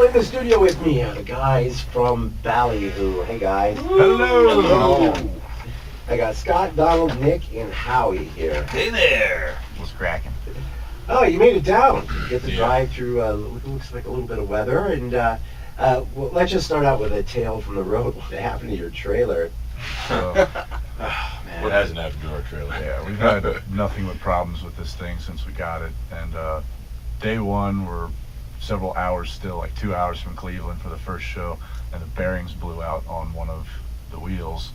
in the studio with me are the guys from Ballyhoo. Hey guys. Hello. I got Scott, Donald, Nick, and Howie here. Hey there. What's cracking? Oh, you made it down. You get to drive through what looks like a little bit of weather. And well, let's just start out with a tale from the road. What happened to your trailer? Man. What hasn't happened to our trailer? Yeah, we've had nothing but problems with this thing since we got it. And day one, we're several hours still, like 2 hours from Cleveland for the first show, and the bearings blew out on one of the wheels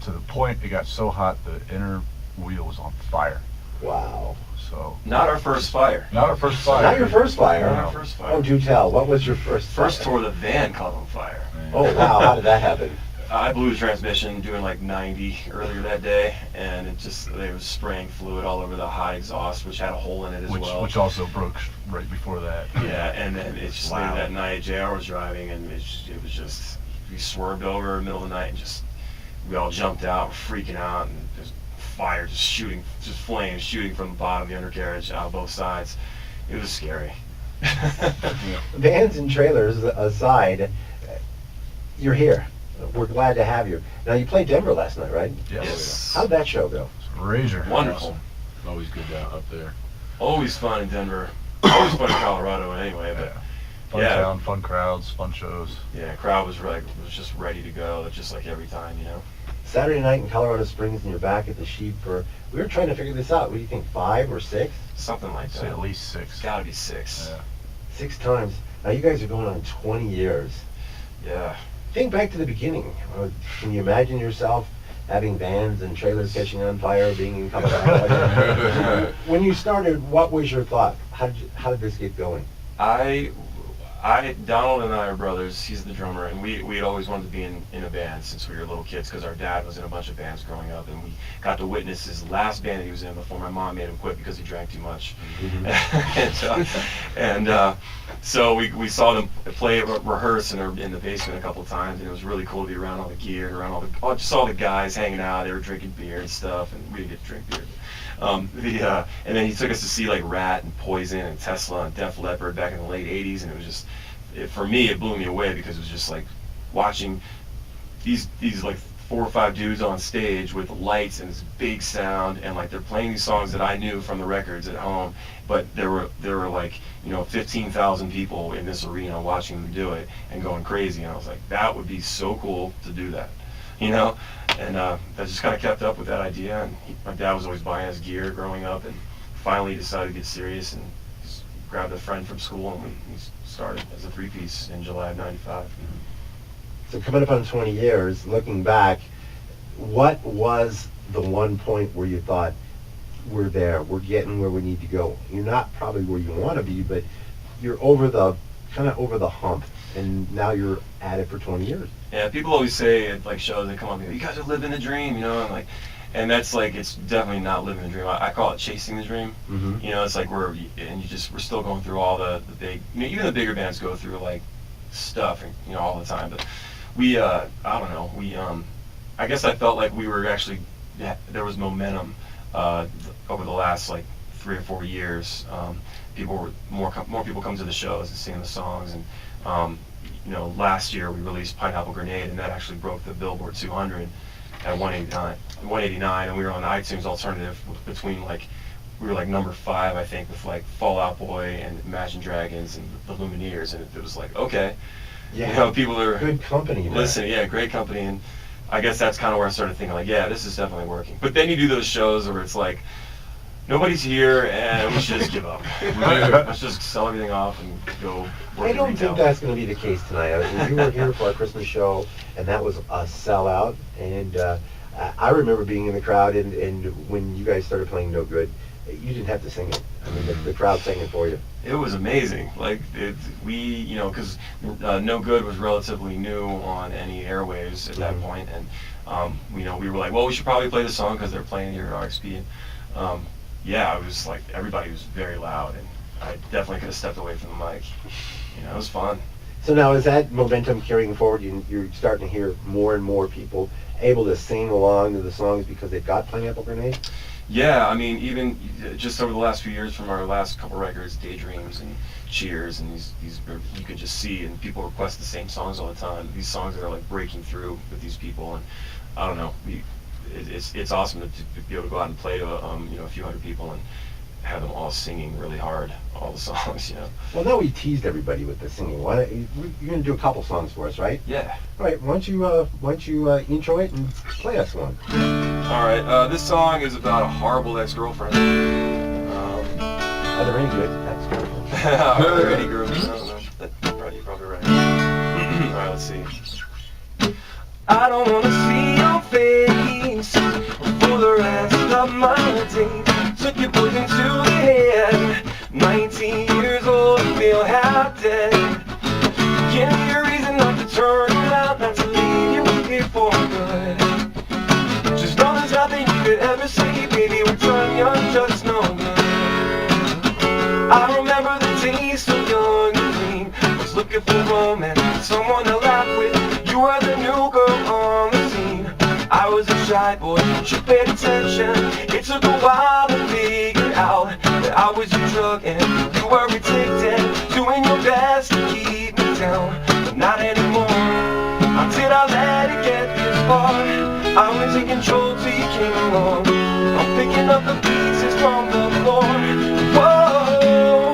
to the point it got so hot the inner wheel was on fire. Wow. So Not our first fire. not our first fire. Not your first fire. Not our first fire. Oh, do tell. What was your first fire? First tour, the van caught on fire. Oh, wow. How did that happen? I blew the transmission doing like 90 earlier that day, and they was spraying fluid all over the high exhaust, which had a hole in it as well. Which also broke right before that. Yeah, and then it just later that night, JR was driving, and it was just, we swerved over in the middle of the night, and we all jumped out, freaking out, and there's fire just flames shooting from the bottom of the undercarriage out both sides. It was scary. Vans and trailers aside, you're here. We're glad to have you. Now, you played Denver last night, right? Yes. How'd that show go? Razor. Wonderful. Always good down up there. Always fun in Denver. Always fun in Colorado anyway, but Fun yeah. town, fun crowds, fun shows. yeah, crowd was just ready to go, just like every time, you know. Saturday night in Colorado Springs, and you're back at the Sheep for, we were trying to figure this out. What do you think, 5 or 6? Something like I'd that. say at least 6. It's gotta be 6. Yeah. 6 times. Now, you guys are going on 20 years. Yeah. Think back to the beginning. Can you imagine yourself having vans and trailers catching on fire, being in Colorado? When you started, what was your thought? How did this get going? Donald and I are brothers. He's the drummer, and we had always wanted to be in a band since we were little kids because our dad was in a bunch of bands growing up, and we got to witness his last band that he was in before my mom made him quit because he drank too much. So we saw them play, rehearse in the basement a couple of times, and it was really cool to be around all the gear and around just all the guys hanging out. They were drinking beer and stuff, and we didn't get to drink beer. And then he took us to see like Rat and Poison and Tesla and Def Leppard back in the late 80s, and it was just, for me, it blew me away because it was just like watching these like 4 or 5 dudes on stage with lights and this big sound, and like they're playing these songs that I knew from the records at home, but there were like, 15,000 people in this arena watching them do it and going crazy, and I was like, that would be so cool to do that. And that just kind of kept up with that idea, and my dad was always buying us gear growing up, and finally decided to get serious and just grabbed a friend from school, and we started as a 3-piece in July of '95. So coming up on 20 years, looking back, what was the one point where you thought, we're there, we're getting where we need to go? You're not probably where you want to be, but you're kind of over the hump, and now you're at it for 20 years. Yeah, people always say at like shows, they come up and go, you guys are living the dream, and that's like, it's definitely not living the dream. I call it chasing the dream. Mm-hmm. It's like we're still going through all the big, even the bigger bands go through like stuff, and all the time. But we, I don't know, I guess I felt like we were actually, there was momentum over the last like 3 or 4 years. More people come to the shows and sing the songs, and last year we released Pineapple Grenade, and that actually broke the Billboard 200 at 189, and we were on iTunes Alternative between we were like number 5, I think, with like Fall Out Boy and Imagine Dragons and the Lumineers, and it was like, okay, people are good company. Listen, yeah, great company, and I guess that's kind of where I started thinking like, yeah, this is definitely working. But then you do those shows where it's like, nobody's here, and we should just give up. Let's just sell everything off and go work I don't in retail. think that's going to be the case tonight. You were here for our Christmas show, and that was a sellout. And I remember being in the crowd, and when you guys started playing No Good, you didn't have to sing it. I mean, the crowd sang it for you. It was amazing. Because No Good was relatively new on any airwaves at that point, and we were like, well, we should probably play the song because they're playing here at RXP. Yeah, it was like everybody was very loud, and I definitely could have stepped away from the mic. It was fun. So now, is that momentum carrying forward? You're starting to hear more and more people able to sing along to the songs because they've got Pineapple Grenade? Yeah, I mean, even just over the last few years from our last couple records, Daydreams and Cheers, and these you could just see, and people request the same songs all the time. These songs that are like breaking through with these people, and I don't know, it's awesome to be able to go out and play to a few hundred people and have them all singing really hard, all the songs, Well, now we teased everybody with the singing. You're going to do a couple songs for us, right? Yeah. All right. Why don't you intro it and play us one? All right. This song is about a horrible ex-girlfriend. Are there any good? That's good. Are there any girls? I don't know. You're probably right. All right. Let's see. I don't wanna see your face for the rest of my days. Took your poison to the head. 19 years old, I feel half dead. Give me a reason not to turn around, not to leave you here for good. Just know there's nothing you could ever say, baby. We're done, you're just no good. I remember the days so young and green. Was looking for romance, someone to laugh with. You were the new girl on the scene. I was a shy boy, you paid attention. It took a while to figure out that I was your drug and you were addicted, doing your best to keep me down, but not anymore. How did I let it get this far? I was in control till you came along. I'm picking up the pieces from the floor. Whoa,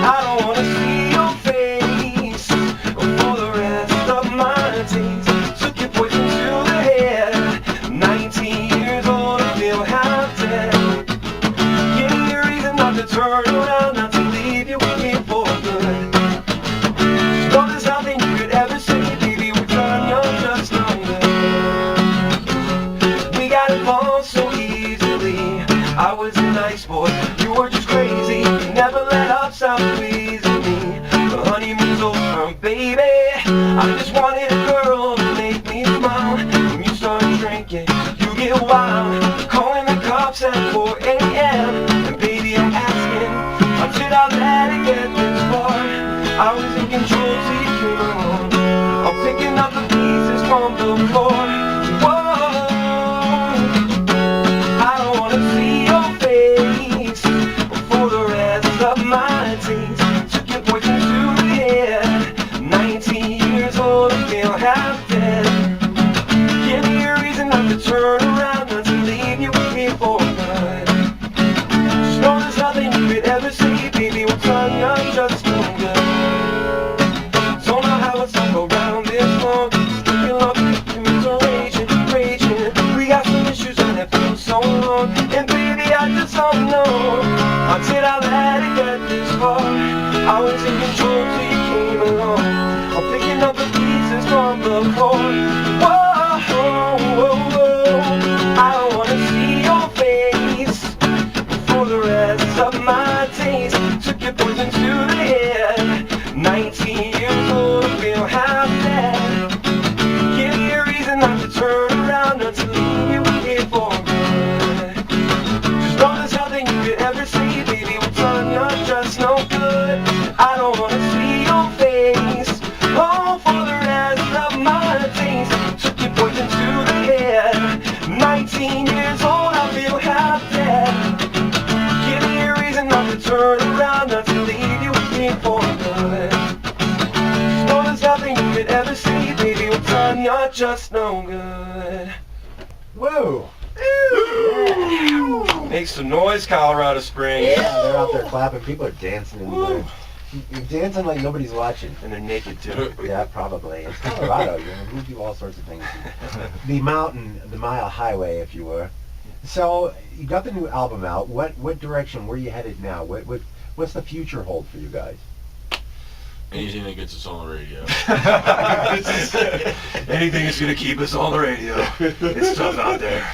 I don't wanna see your face for the rest of my days. Took your poison to the head. 19 years old, I feel half dead. Give me a reason not to turn around, not to leave you with me for good. No, there's nothing you could ever say, baby. We're done, you're just no good. We got involved so easily. I was a nice boy, you were just crazy. You never let up, stop pleasing me. The honeymoon's over, baby. I just wanted a girl to make me smile. When you start drinking, you get wild. Calling the cops at 4 a.m. And baby, I'm asking, how did I let it get this far? I was in control till you came along. I'm picking up the pieces from the floor. Whoa, I don't wanna see your face for the rest of my days. Took your poison to the head. 19 years old, I feel half dead. Give me a reason not to turn around, not to leave you with me for good. Just know there's nothing you could ever say, baby. We're done, you're just no good. Don't know how it's stuck around this long. Looking up, raging. We got some issues and it feels so long. And baby, I just don't know, how did I let it get this far? I was in control till you came along. I'm picking up the pieces from the floor. Whoa, I don't wanna see your face for the rest of my days. Took your poison to the head. 19 years old, I feel half dead. Give me a reason not to turn around, not to leave you here for good. Just know there's nothing you could ever say, baby. We're done, you're just no good. I don't wanna see your face, oh, for the rest of my days. Took your poison to the head. 19 years old, I feel half dead. Give me a reason not to turn around, not to leave you here for good. Just know there's nothing you could ever say, baby. We're done, you're just no good. Whoa! Make some noise, Colorado Springs. Yeah, they're out there clapping. People are dancing in the. You're dancing like nobody's watching. And they're naked too. Yeah, probably. It's Colorado, we do all sorts of things. The mountain, the mile highway, if you were. So you got the new album out. What direction? Where are you headed now? What's the future hold for you guys? Anything that gets us on the radio. Anything that's gonna keep us on the radio. It's tough out there.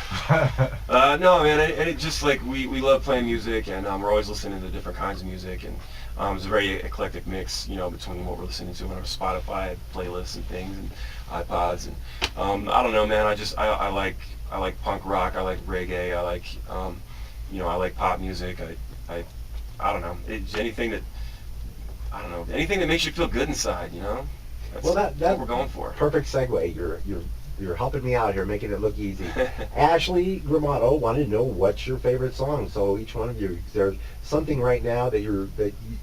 No, man, and it just like we love playing music, and we're always listening to different kinds of music, and it's a very eclectic mix, between what we're listening to on our Spotify playlists and things, and iPods, and I don't know, man. I like punk rock. I like reggae. I like I like pop music. I don't know. It's anything that. I don't know, anything that makes you feel good inside, That's what we're going for. Perfect segue. Your you're helping me out here, making it look easy. Ashley Gramato wanted to know what's your favorite song. So each one of you, is there something right now that you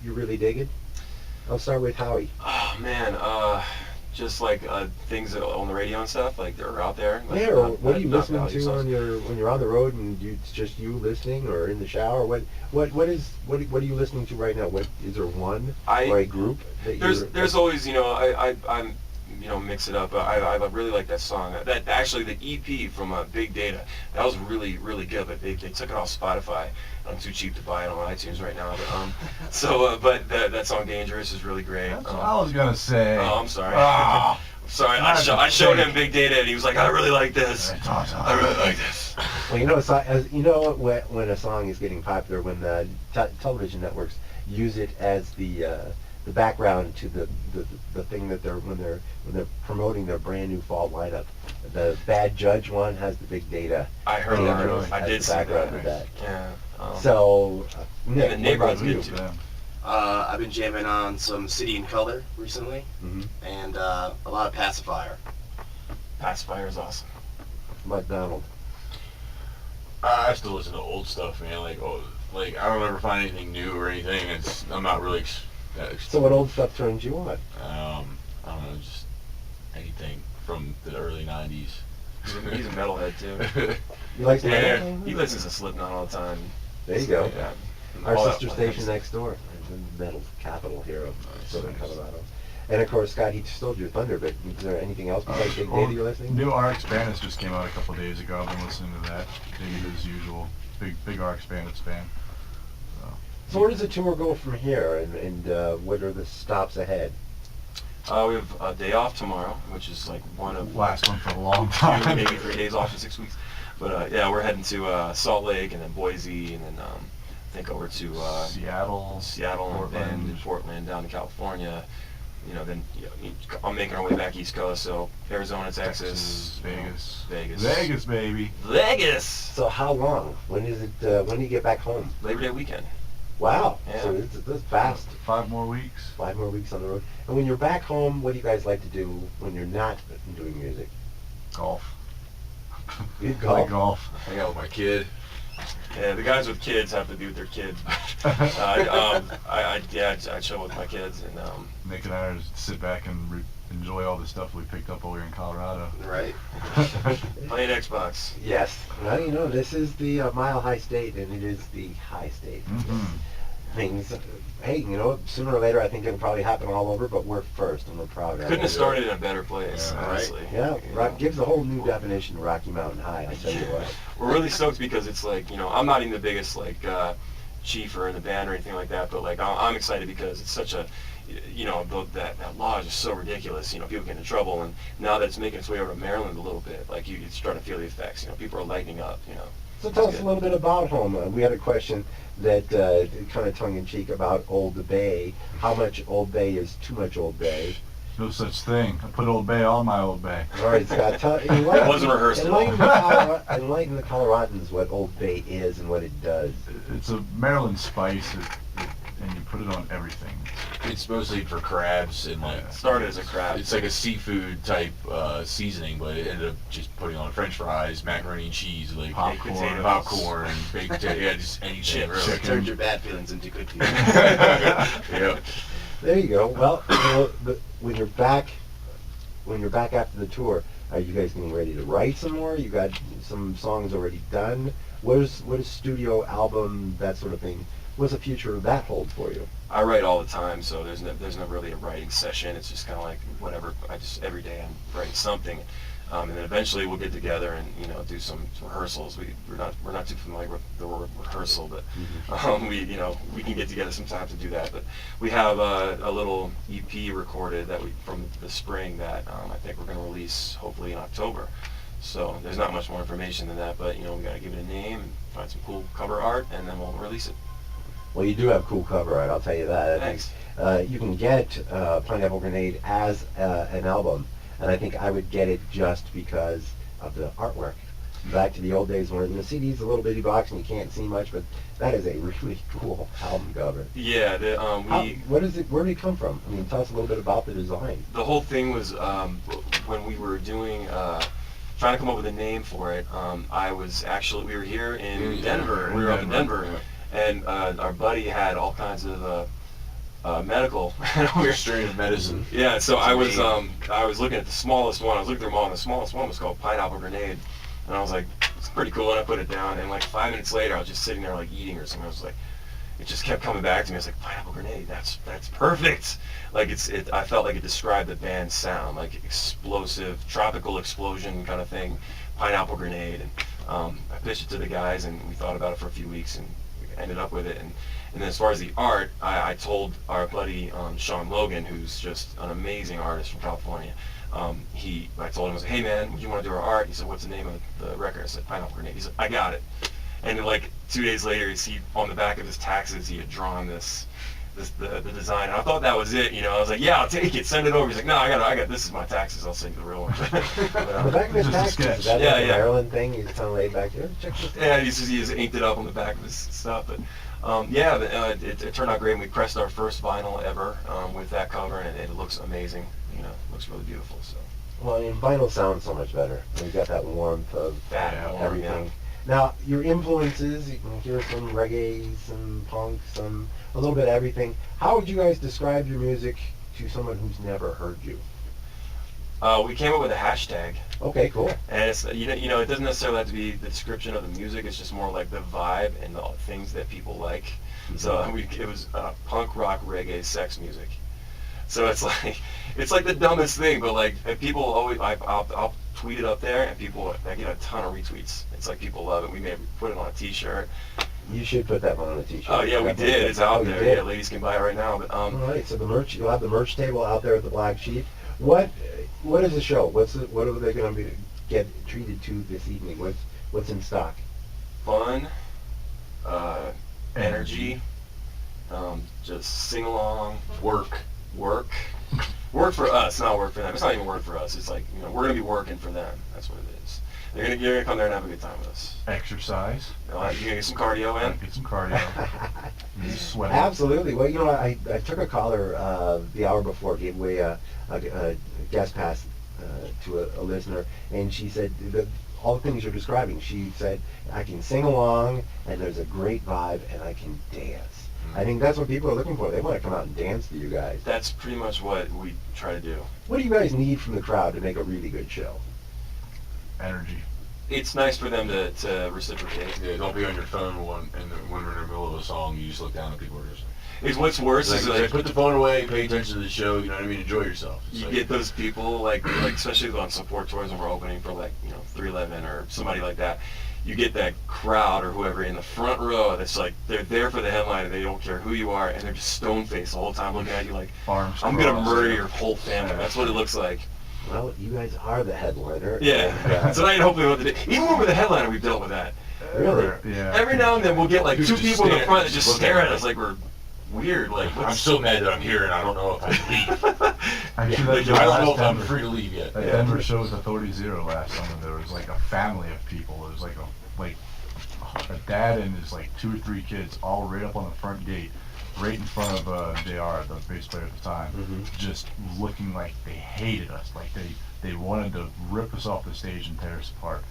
really digging? I'll start with Howie. Oh man, just like things that on the radio and stuff, like they're out there. Like, Yeah, or what are you not listening value to songs. when you're on the road and it's just you listening, or in the shower? What are you listening to right now? What is there one or a group that There's always, you know, I'm you know, mix it up. I really like that song. That actually the EP from Big Data, that was really good. But they took it off Spotify. I'm too cheap to buy it on iTunes right now. But but that song Dangerous is really great. That's what I was gonna say. Oh, I'm sorry. Ah. Sorry, I showed him Big Data and he was like, I really like this. I really like this. Well, you know, when a song is getting popular, when the television networks use it as the background to the thing that when they're promoting their brand new fall lineup. The Bad Judge one has the Big Data. I heard Dangerous that. I has did the see background that. of that. Yeah. So, Nick, the Neighborhood's what about good you? too. I've been jamming on some City in Color recently, Mm-hmm. and a lot of Pacifier. Pacifier is awesome. McDonald. I still listen to old stuff, man. Like I don't ever find anything new or anything. I'm not really. So what old stuff turns you on? I don't know, just anything from the early '90s. He's a metalhead too. You like the Yeah, metal? he listens to Slipknot all the time. There you go. Yeah. Our All that sister fun station stuff. next door, the metal capital here of Southern Nice. Colorado. And of course, Scott, he stole your thunder, but is there anything else besides Big Data you're listening to? New RX Bandits just came out a couple days ago. I've been listening to that. Maybe as usual. Big RX Bandits fan. So where does the tour go from here, and what are the stops ahead? We have a day off tomorrow, which is like one of Last one for a long 2, time. maybe 3 days off in 6 weeks. But yeah, we're heading to Salt Lake and then Boise and then I think over to Seattle, and Bend and Portland down to California. You know, then I'm making our way back East Coast, so Arizona, Texas, Vegas. Vegas, Vegas, baby. Vegas. So how long? When is it? When do you get back home? Labor Day weekend. Wow. Yeah. So it's fast. 5 more weeks. 5 more weeks on the road. And when you're back home, what do you guys like to do when you're not doing music? Golf. You Play golf. golf. Hang out with my kid. Yeah, the guys with kids have to be with their kids. I chill with my kids and Nick and I just sit back and enjoy all the stuff we picked up while we were in Colorado. Right. playing Xbox. Yes. Well, you know, this is the Mile High State, and it is the high state. Things, hey, you know, sooner or later, I think it'll probably happen all over, but we're first, and we're proud of it. Couldn't have started in a better place, Yeah, honestly. Yeah, You Rock know? gives a whole new definition to Rocky Mountain High, I tell you what. We're really stoked because it's like, you know, I'm not even the biggest like chiefer in the band or anything like that, but like I'm excited because it's such a, you know, that law is just so ridiculous. You know, people get in trouble, and now that it's making its way over to Maryland a little bit, like you're starting to feel the effects. You know, people are lightening up. You know. So tell us a little bit about home. We had a question that kind of tongue-in-cheek about Old Bay. How much Old Bay is too much Old Bay? No such thing. I put Old Bay on my Old Bay. All right, Scott, It wasn't rehearsed at all. Enlighten the Coloradans what Old Bay is and what it does. It's a Maryland spice, and you put it on everything. It's mostly for crabs and like. Started as a crab. It's like a seafood type seasoning, but it ended up just putting on French fries, macaroni and cheese, like Popcorn. potatoes. popcorn, baked potato, yeah, just anything Chips. really. Chicken. Turned your bad feelings into good feelings. Yeah. There you go. Well, you know, when you're back after the tour, are you guys getting ready to write some more? You got some songs already done. What is studio album, that sort of thing? What's the future of that hold for you? I write all the time, so there's no really a writing session. It's just kind of like whatever. Every day I'm writing something, and then eventually we'll get together and do some rehearsals. We're not too familiar with the word rehearsal, but we can get together sometimes to do that. But we have a little EP recorded from the spring that I think we're going to release hopefully in October. So there's not much more information than that, but we got to give it a name and find some cool cover art, and then we'll release it. Well, you do have cool cover art, I'll tell you that. Thanks. You can get Pineapple Grenade as an album, and I think I would get it just because of the artwork. Back to the old days when the CD's a little bitty box and you can't see much, but that is a really cool album cover. Yeah, Where did it come from? I mean, tell us a little bit about the design. the whole thing was when we were doing trying to come up with a name for it. We were here in Denver. We were up in Denver, and our buddy had all kinds of medical. Weird strain of medicine. Yeah, so I was looking at the smallest one. I was looking through them all, and the smallest one was called Pineapple Grenade, and I was like, it's pretty cool, and I put it down. And like 5 minutes later, I was just sitting there like eating or something. I was like, it just kept coming back to me. I was like, Pineapple Grenade, that's perfect. Like I felt like it described the band's sound, like explosive, tropical explosion kind of thing, Pineapple Grenade. And I pitched it to the guys, and we thought about it for a few weeks, and we ended up with it. And then as far as the art, I told our buddy Sean Logan, who's just an amazing artist from California. I told him, I was like, hey man, would you want to do our art? He said, what's the name of the record? I said, Pineapple Grenade. He said, I got it. And then, like 2 days later, on the back of his taxes, he had drawn the design. And I thought that was it, you know. I was like, yeah, I'll take it, send it over. He's like, no, I got this is my taxes. I'll send you the real one. The back of his taxes, is that like a Maryland thing? He's kind of laid back here. Check this out. Yeah, he just inked it up on the back of his stuff. But it turned out great. And we pressed our first vinyl ever with that cover, and it looks amazing. You know, it looks really beautiful. So. Well, I mean, vinyl sounds so much better. You've got that warmth of everything. Yeah. Now, your influences, you can hear some reggae, some punk, a little bit of everything. How would you guys describe your music to someone who's never heard you? We came up with a hashtag. Okay, cool. And it's you know it doesn't necessarily have to be the description of the music. It's just more like the vibe and the things that people like. Mm-hmm. So it was punk rock reggae sex music. So it's like the dumbest thing, but like people always I'll tweet it up there, and I get a ton of retweets. It's like people love it. We may put it on a T-shirt. You should put that one on a T-shirt. Oh yeah, we did. It's out there. Yeah, ladies can buy it right now. But all right. So the merch, you'll have the merch table out there at the Black Sheep. What is the show? What are they going to get treated to this evening? What's in stock? Fun, energy, just sing along, work for us, not work for them. It's not even work for us. It's like, you know, we're gonna be working for them. That's what it is. You're gonna come there and have a good time with us. Exercise. You're gonna get some cardio in. Get some cardio. Sweating. Absolutely. Well, you know, I took a caller the hour before, gave away a guest pass to a listener, and she said all the things you're describing. She said, I can sing along, and there's a great vibe, and I can dance. I think that's what people are looking for. They want to come out and dance to you guys. That's pretty much what we try to do. What do you guys need from the crowd to make a really good show? Energy. It's nice for them to reciprocate. Yeah, don't be on your phone when we're in the middle of a song. You just look down at people. What's worse is like put the phone away, pay attention to the show. You know what I mean? Enjoy yourself. You get those people like especially on support tours when we're opening for 311 or somebody like that. You get that crowd or whoever in the front row that's like they're there for the headliner. They don't care who you are, and they're just stone faced the whole time looking at you like Arms I'm gonna crossed. murder your whole family. That's what it looks like. Well, you guys are the headliner. Yeah. Tonight, hopefully, we'll have to do. Even when we're the headliner, we've dealt with that. Really? Yeah. Every now and then, we'll get like two Just people in the stand- front that just look stare at at us like we're weird. Like I'm so mad that I'm here and I don't know if I can leave. Actually, I don't know if I'm free to leave yet. At Denver show with Authority Zero last summer, there was like a family of people. There was like a dad and his like 2 or 3 kids all right up on the front gate, right in front of JR, the bass player at the time, just looking like they hated us, like they wanted to rip us off the stage and tear us apart.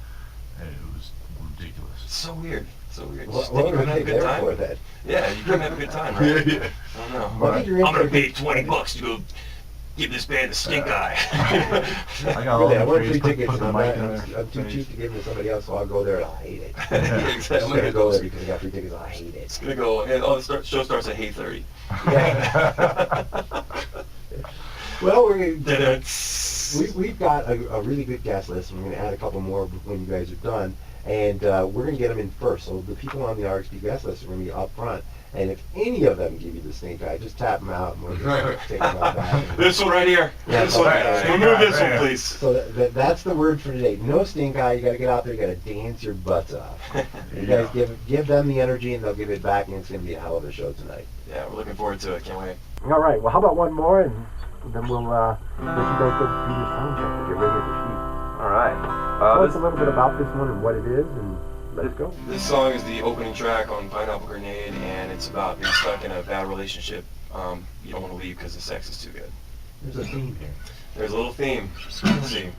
And it was ridiculous. so weird. So weird. What Just were think you're they gonna have a good there time. for then? Yeah, you can have a good time, right? Yeah. I don't know. Well, I think you're in I'm for gonna a pay good- $20 to go give this band a stink eye. I got all Really, I the want phrase, free put tickets, the and mic in there. I'm too cheap to give them to somebody else, so I'll go there and I'll hate it. Exactly. I'm gonna go there because I got free tickets. I hate it. It's gonna go. And the show starts at 8:30. Yeah. Well, we've got a really good guest list, and we're going to add a couple more when you guys are done, and we're going to get them in first. So the people on the RXP guest list are going to be up front, and if any of them give you the snake eye, just tap them out, and we'll just take them out back. This one right here. Yeah, This one. right. Remove this one, Right. please. So that's the word for today. No stink eye. You got to get out there. You got to dance your butts off. You guys give them the energy, and they'll give it back, and it's going to be a hell of a show tonight. Yeah, we're looking forward to it. Can't wait. All right. Well, how about one more, and then we'll let you guys go do your sound check and get ready to shoot. All right. Tell us a little bit about this one and what it is, and let's go. This song is the opening track on Pineapple Grenade, and it's about being stuck in a bad relationship. You don't want to leave because the sex is too good. There's a theme here. There's a little theme. Let's see.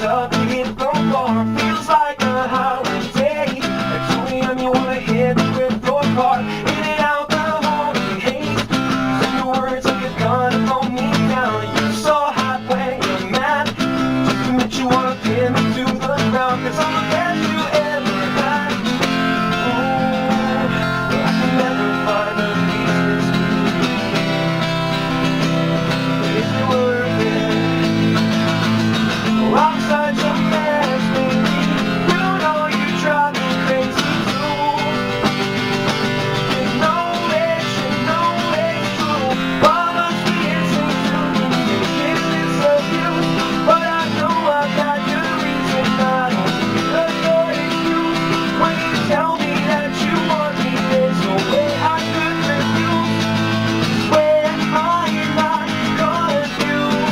up, you hit the floor. Feels like a holiday. At 2 a.m. you wanna hit with your car. In and out the holy haze. Sing the words like you're gonna throw me down. You're so hot when you're mad. Just admit you wanna pin me to the ground. 'Cause I'm the best you ever had. Ooh, I can never find a piece this good. Is it worth it? I'm such a mess, baby. You know you drive me crazy too. You know it's true. Promise me it's true. Taking this abuse, but I know I've got good reason. I don't need a good excuse. When you tell me that you want me, there's no way I could refuse. Swear I'm not confused.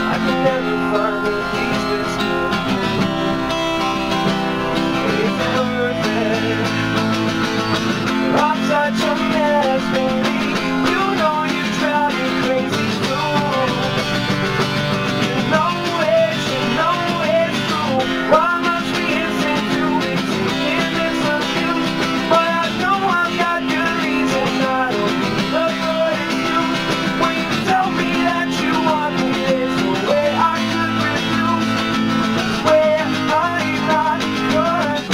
I can never find a piece this good. Is it worth it? I'm such a mess, baby. You know you drive me crazy too. You know it's true. Why must we listen to me taking this abuse? But I know I've got good reason. I don't need a good excuse. When you tell me that you want me, there's no way I could refuse. Swear I'm not confused.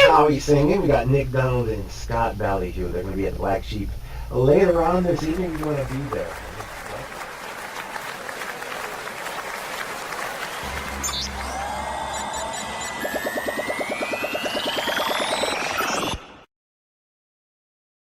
Howie singing. We got Nick Donald and Scott Ballyhoo. They're going to be at Black Sheep later on this evening. You want to be there.